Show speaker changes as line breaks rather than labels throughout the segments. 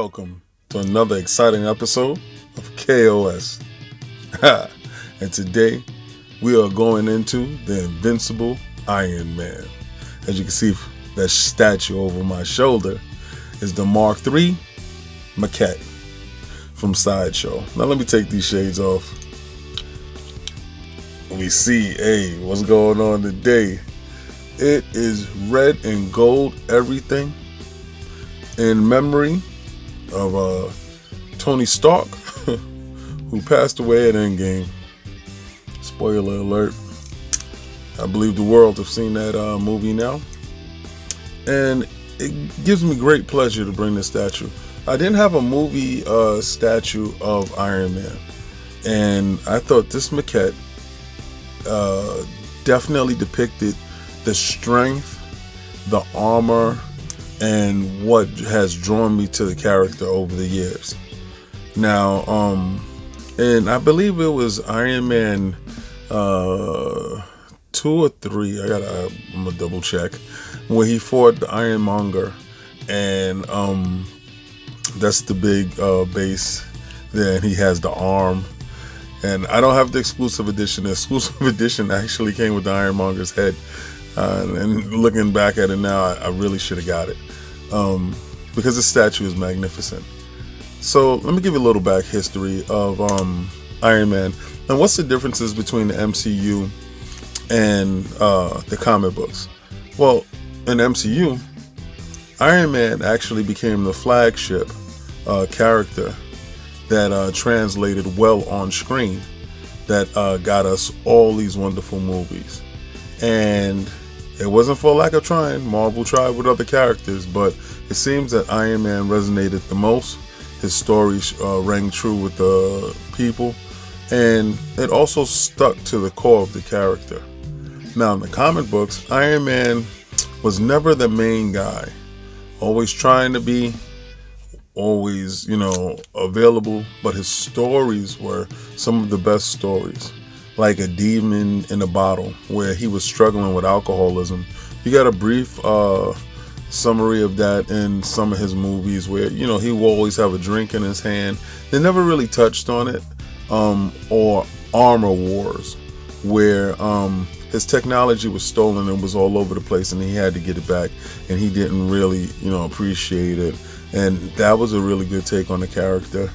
Welcome to another exciting episode of K.O.S. And today we are going into the Invincible Ironman. As you can see, that statue over my shoulder is the Mark III maquette from Sideshow. Now let me take these shades off. We see, hey, what's going on today? It is red and gold everything in memory of Tony Stark, who passed away at Endgame. Spoiler alert. I believe the world have seen that movie now. And it gives me great pleasure to bring this statue. I didn't have a movie statue of Iron Man. And I thought this maquette definitely depicted the strength, the armor, and what has drawn me to the character over the years. Now, and I believe it was Iron Man 2 or 3. I'm gonna double check, where he fought the Ironmonger, and that's the big base there, and he has the arm. And I don't have the exclusive edition. The exclusive edition actually came with the Ironmonger's head. And looking back at it now, I really should have got it. Because the statue is magnificent. So let me give you a little back history of Iron Man. And what's the differences between the MCU and the comic books? Well, in MCU, Iron Man actually became the flagship character that translated well on screen, that got us all these wonderful movies. And it wasn't for lack of trying. Marvel tried with other characters, but it seems that Iron Man resonated the most. His story rang true with the people, and it also stuck to the core of the character. Now, in the comic books, Iron Man was never the main guy, always trying to be, always, available, but his stories were some of the best stories. Like A Demon in a Bottle, where he was struggling with alcoholism. You got a brief summary of that in some of his movies, where he will always have a drink in his hand. They never really touched on it. Or Armor Wars, where his technology was stolen and was all over the place, and he had to get it back, and he didn't really appreciate it. And that was a really good take on the character.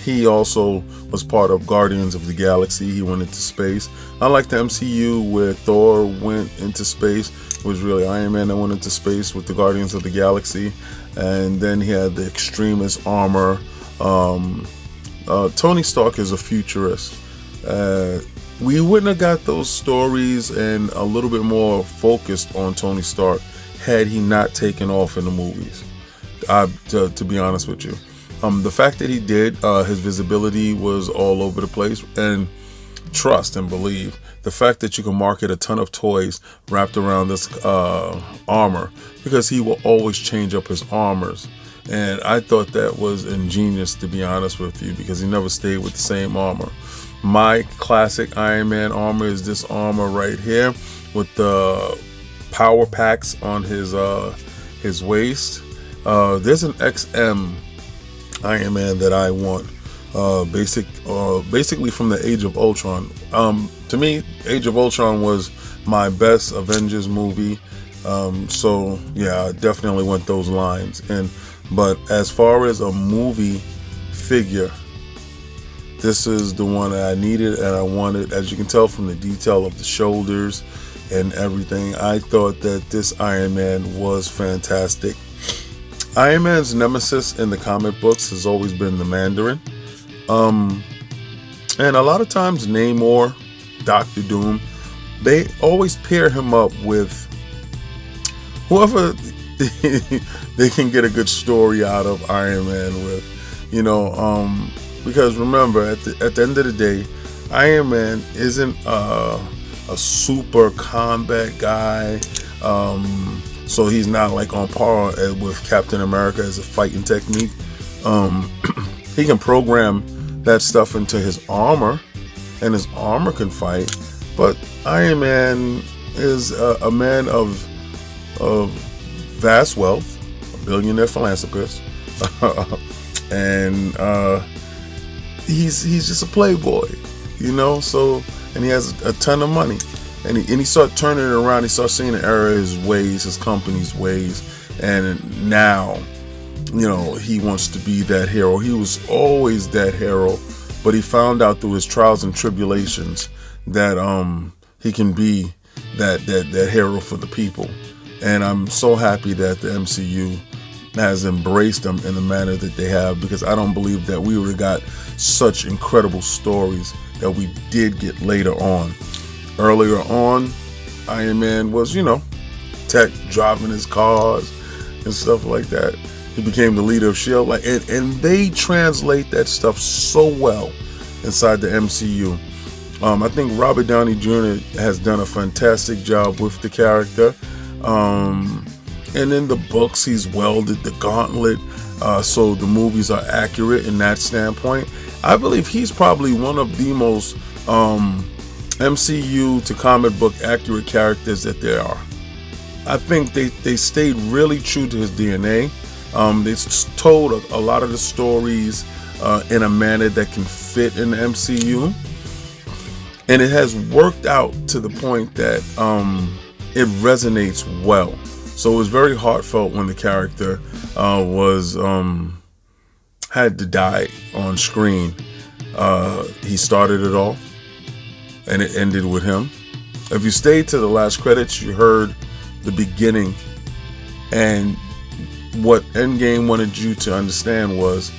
He also was part of Guardians of the Galaxy. He went into space. Unlike the MCU, where Thor went into space, it was really Iron Man that went into space with the Guardians of the Galaxy. And then he had the extremist armor. Tony Stark is a futurist. We wouldn't have got those stories and a little bit more focused on Tony Stark had he not taken off in the movies, to be honest with you. The fact that he did, his visibility was all over the place, and trust and believe the fact that you can market a ton of toys wrapped around this armor, because he will always change up his armors. And I thought that was ingenious, to be honest with you, because he never stayed with the same armor. My classic Iron Man armor is this armor right here with the power packs on his waist. There's an XM Iron Man that I want, basically from the Age of Ultron. To me, Age of Ultron was my best Avengers movie. So yeah, I definitely want those lines. But as far as a movie figure, this is the one that I needed and I wanted. As you can tell from the detail of the shoulders and everything, I thought that this Iron Man was fantastic. Iron Man's nemesis in the comic books has always been the Mandarin. And a lot of times Namor, Doctor Doom, they always pair him up with whoever they can get a good story out of Iron Man with. Because remember, at the end of the day, Iron Man isn't a super combat guy. So he's not like on par with Captain America as a fighting technique. He can program that stuff into his armor, and his armor can fight. But Iron Man is a man of vast wealth, a billionaire philanthropist, And he's just a playboy, you know. So, and he has a ton of money, and he started turning it around. He started seeing the error of his ways, his company's ways, and now, you know, he wants to be that hero. He was always that hero, but he found out through his trials and tribulations that he can be that hero for the people. And I'm so happy that the MCU has embraced them in the manner that they have, because I don't believe that we would have got such incredible stories that we did get later on. Earlier on, Iron Man was, you know, tech, driving his cars and stuff like that. He became the leader of S.H.I.E.L.D. and they translate that stuff so well inside the MCU. I think Robert Downey Jr. has done a fantastic job with the character. And in the books, he's welded the gauntlet, so the movies are accurate in that standpoint. I believe he's probably one of the most MCU to comic book accurate characters that there are. I think they stayed really true to his DNA. They told a lot of the stories in a manner that can fit in the MCU. And it has worked out to the point that it resonates well. So it was very heartfelt when the character had to die on screen. He started it all, and it ended with him. If you stayed to the last credits, you heard the beginning. And what Endgame wanted you to understand was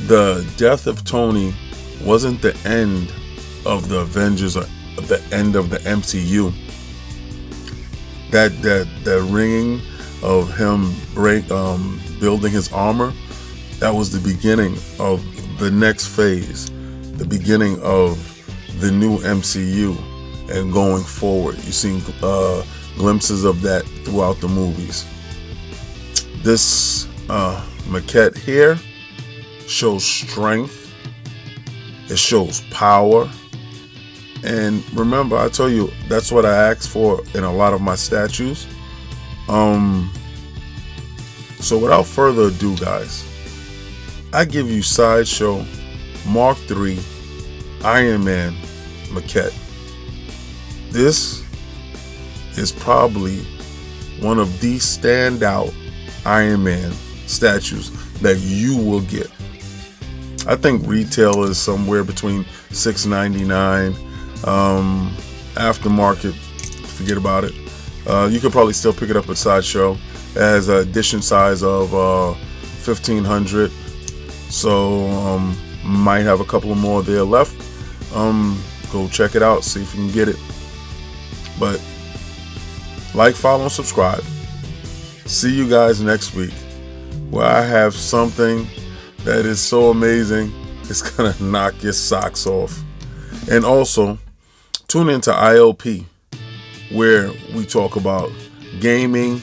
the death of Tony wasn't the end of the Avengers or the end of the MCU. That ringing of him building his armor, that was the beginning of the next phase, the beginning of the new MCU, and going forward. You've seen glimpses of that throughout the movies. This maquette here shows strength. It shows power. And remember, I tell you, that's what I asked for in a lot of my statues. So without further ado, guys, I give you Sideshow Mark III Iron Man maquette. This is probably one of the standout Iron Man statues that you will get. I think retail is somewhere between $6.99. Aftermarket, forget about it. You could probably still pick it up at Sideshow. It has an edition size of 1,500. So might have a couple more there left. Go check it out, see if you can get it. But like, follow, and subscribe. See you guys next week, where I have something that is so amazing it's gonna knock your socks off. And also tune into ILP, where we talk about gaming,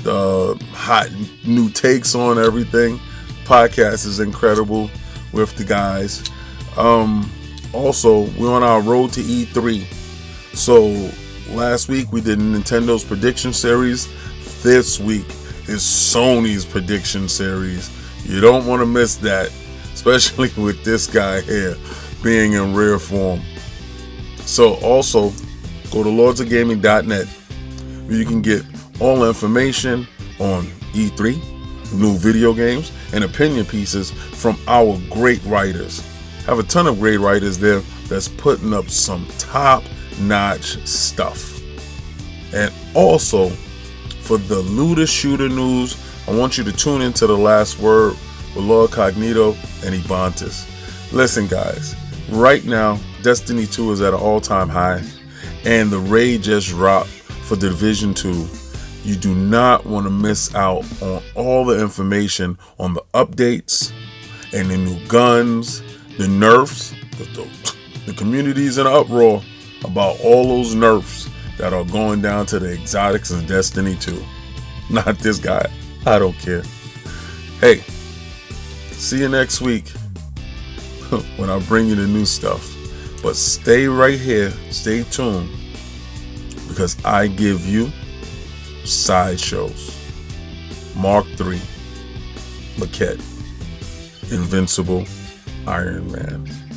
the hot new takes on everything. Podcast is incredible with the guys. Also, we're on our road to E3. So last week we did Nintendo's prediction series. This week is Sony's prediction series. You don't want to miss that, especially with this guy here being in rare form. So also go to lordsofgaming.net, where you can get all information on E3, new video games, and opinion pieces from our great writers. Have a ton of great writers there that's putting up some top-notch stuff. And also, for the looter shooter news, I want you to tune into The Last Word with Lord Cognito and Ebontis. Listen, guys, right now, Destiny 2 is at an all-time high, and the raid just dropped for the Division 2. You do not want to miss out on all the information on the updates and the new guns, the nerfs. The community's in an uproar about all those nerfs that are going down to the exotics in Destiny 2. Not this guy. I don't care. Hey, see you next week when I bring you the new stuff. But stay right here. Stay tuned, because I give you Sideshows Mark III maquette, Invincible Ironman.